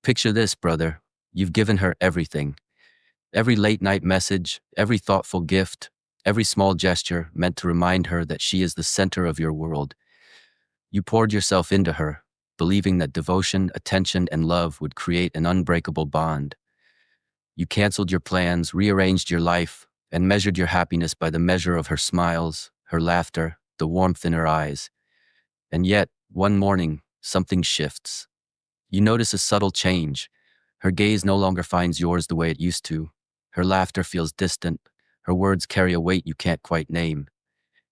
Picture this, brother. You've given her everything. Every late night message, every thoughtful gift, every small gesture meant to remind her that she is the center of your world. You poured yourself into her, believing that devotion, attention, and love would create an unbreakable bond. You canceled your plans, rearranged your life, and measured your happiness by the measure of her smiles, her laughter, the warmth in her eyes. And yet, one morning, something shifts. You notice a subtle change. Her gaze no longer finds yours the way it used to. Her laughter feels distant. Her words carry a weight you can't quite name.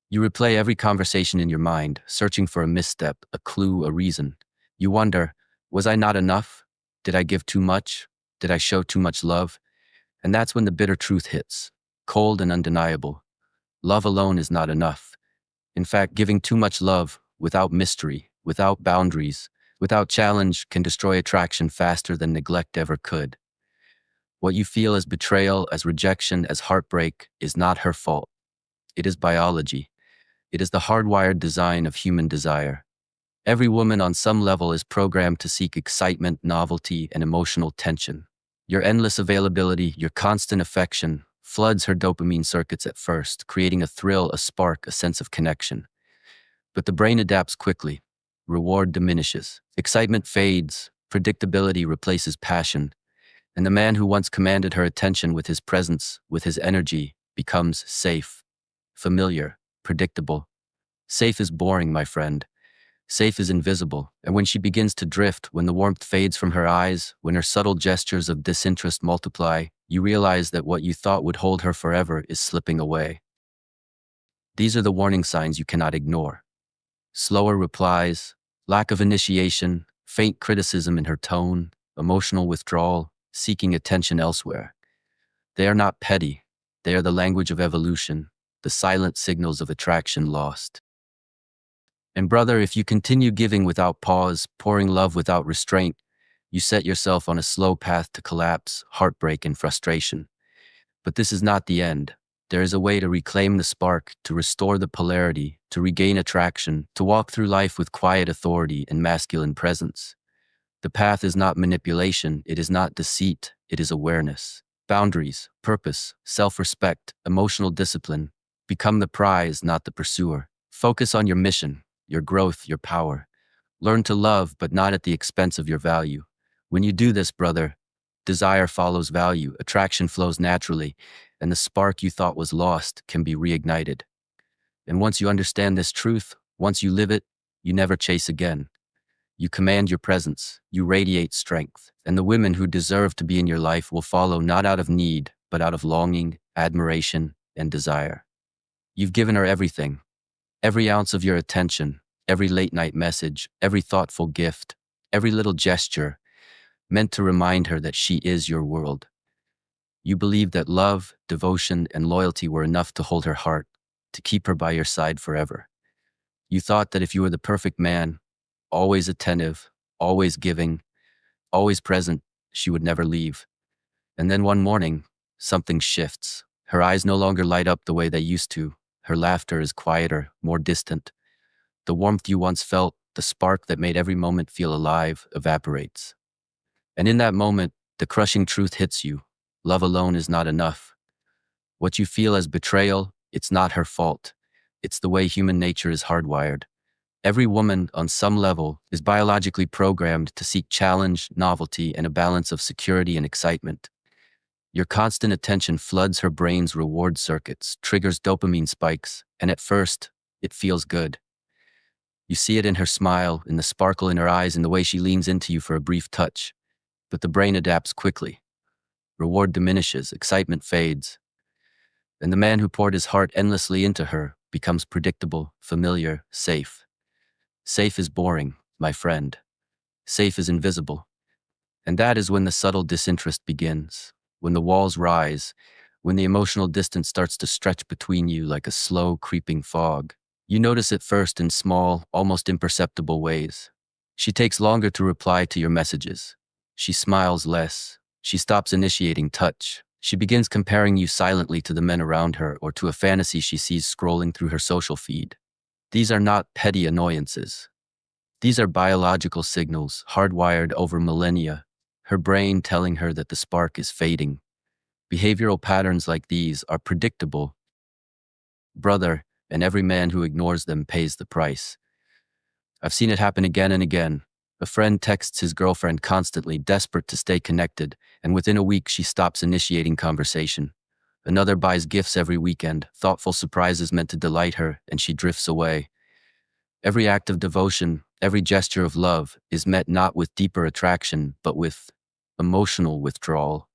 You replay every conversation in your mind, searching for a misstep, a clue, a reason. You wonder, was I not enough? Did I give too much? Did I show too much love? And that's when the bitter truth hits, cold and undeniable. Love alone is not enough. In fact, giving too much love, without mystery, without boundaries, without challenge, can destroy attraction faster than neglect ever could. What you feel as betrayal, as rejection, as heartbreak is not her fault. It is biology. It is the hardwired design of human desire. Every woman on some level is programmed to seek excitement, novelty, and emotional tension. Your endless availability, your constant affection, floods her dopamine circuits at first, creating a thrill, a spark, a sense of connection. But the brain adapts quickly. Reward diminishes. Excitement fades. Predictability replaces passion. And the man who once commanded her attention with his presence, with his energy, becomes safe, familiar, predictable. Safe is boring, my friend. Safe is invisible, and when she begins to drift, when the warmth fades from her eyes, when her subtle gestures of disinterest multiply, you realize that what you thought would hold her forever is slipping away. These are the warning signs you cannot ignore. Slower replies, lack of initiation, faint criticism in her tone, emotional withdrawal, seeking attention elsewhere. They are not petty. They are the language of evolution, the silent signals of attraction lost. And brother, if you continue giving without pause, pouring love without restraint, you set yourself on a slow path to collapse, heartbreak, and frustration. But this is not the end. There is a way to reclaim the spark, to restore the polarity, to regain attraction, to walk through life with quiet authority and masculine presence. The path is not manipulation, it is not deceit, it is awareness. Boundaries, purpose, self-respect, emotional discipline. Become the prize, not the pursuer. Focus on your mission, your growth, your power. Learn to love, but not at the expense of your value. When you do this, brother, desire follows value, attraction flows naturally, and the spark you thought was lost can be reignited. And once you understand this truth, once you live it, you never chase again. You command your presence, you radiate strength, and the women who deserve to be in your life will follow not out of need, but out of longing, admiration, and desire. You've given her everything. Every ounce of your attention, every late-night message, every thoughtful gift, every little gesture, meant to remind her that she is your world. You believed that love, devotion, and loyalty were enough to hold her heart, to keep her by your side forever. You thought that if you were the perfect man, always attentive, always giving, always present, she would never leave. And then one morning, something shifts. Her eyes no longer light up the way they used to. Her laughter is quieter, more distant. The warmth you once felt, the spark that made every moment feel alive, evaporates. And in that moment, the crushing truth hits you. Love alone is not enough. What you feel as betrayal, it's not her fault. It's the way human nature is hardwired. Every woman, on some level, is biologically programmed to seek challenge, novelty, and a balance of security and excitement. Your constant attention floods her brain's reward circuits, triggers dopamine spikes, and at first, it feels good. You see it in her smile, in the sparkle in her eyes, in the way she leans into you for a brief touch. But the brain adapts quickly. Reward diminishes, excitement fades. And the man who poured his heart endlessly into her becomes predictable, familiar, safe. Safe is boring, my friend. Safe is invisible. And that is when the subtle disinterest begins, when the walls rise, when the emotional distance starts to stretch between you like a slow, creeping fog. You notice it first in small, almost imperceptible ways. She takes longer to reply to your messages. She smiles less. She stops initiating touch. She begins comparing you silently to the men around her or to a fantasy she sees scrolling through her social feed. These are not petty annoyances. These are biological signals, hardwired over millennia. her brain telling her that the spark is fading. Behavioral patterns like these are predictable, brother, and every man who ignores them pays the price. I've seen it happen again and again. A friend texts his girlfriend constantly, desperate to stay connected, and within a week she stops initiating conversation. Another buys gifts every weekend, thoughtful surprises meant to delight her, and she drifts away. Every act of devotion, every gesture of love is met not with deeper attraction, but with emotional withdrawal.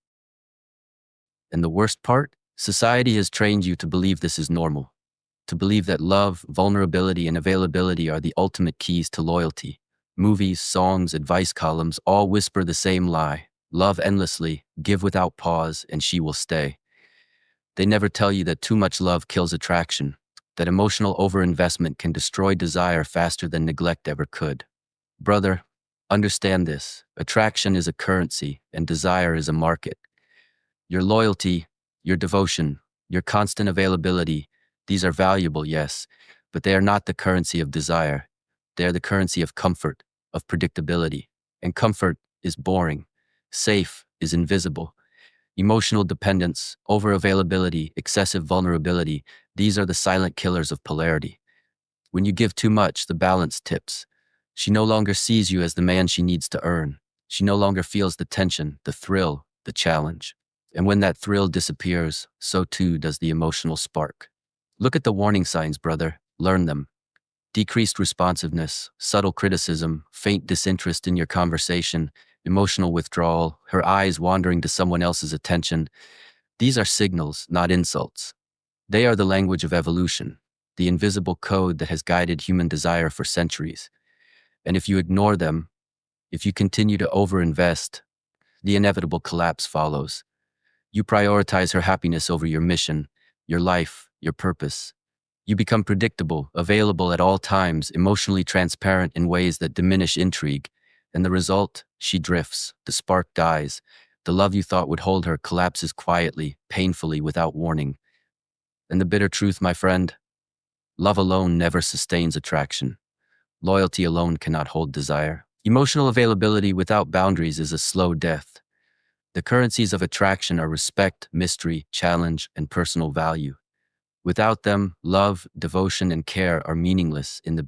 And the worst part? Society has trained you to believe this is normal, to believe that love, vulnerability, and availability are the ultimate keys to loyalty. Movies, songs, advice columns all whisper the same lie. Love endlessly, give without pause, and she will stay. They never tell you that too much love kills attraction, that emotional overinvestment can destroy desire faster than neglect ever could. Brother, understand this. Attraction is a currency, and desire is a market. Your loyalty, your devotion, your constant availability, these are valuable, yes, but they are not the currency of desire. They are the currency of comfort, of predictability. And comfort is boring. Safe is invisible. Emotional dependence, overavailability, excessive vulnerability, these are the silent killers of polarity. When you give too much, the balance tips. She no longer sees you as the man she needs to earn. She no longer feels the tension, the thrill, the challenge. And when that thrill disappears, so too does the emotional spark. Look at the warning signs, brother. Learn them. Decreased responsiveness, subtle criticism, faint disinterest in your conversation, emotional withdrawal, her eyes wandering to someone else's attention. These are signals, not insults. They are the language of evolution, the invisible code that has guided human desire for centuries. And if you ignore them, if you continue to overinvest, the inevitable collapse follows. You prioritize her happiness over your mission, your life, your purpose. You become predictable, available at all times, emotionally transparent in ways that diminish intrigue. And the result? She drifts, the spark dies. The love you thought would hold her collapses quietly, painfully, without warning. And the bitter truth, my friend? Love alone never sustains attraction. Loyalty alone cannot hold desire. Emotional availability without boundaries is a slow death. The currencies of attraction are respect, mystery, challenge, and personal value. Without them, love, devotion, and care are meaningless in the